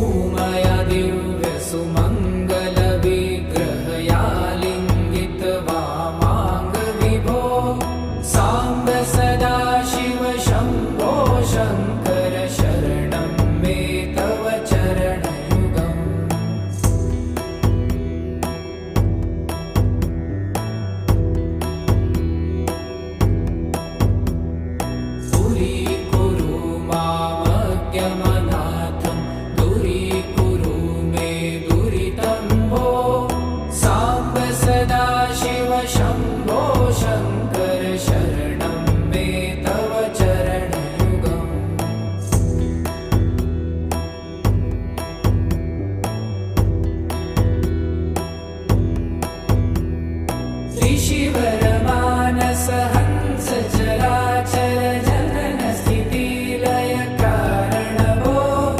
उमया दिव्यसुमङ्गलविग्रहया लिङ्गितवामाङ्गविभो साम्ब सदा शिव शम्भो शङ्कर शरणं मे तव चरणयुगम् पुरीकुरु मामज्ञमनाथं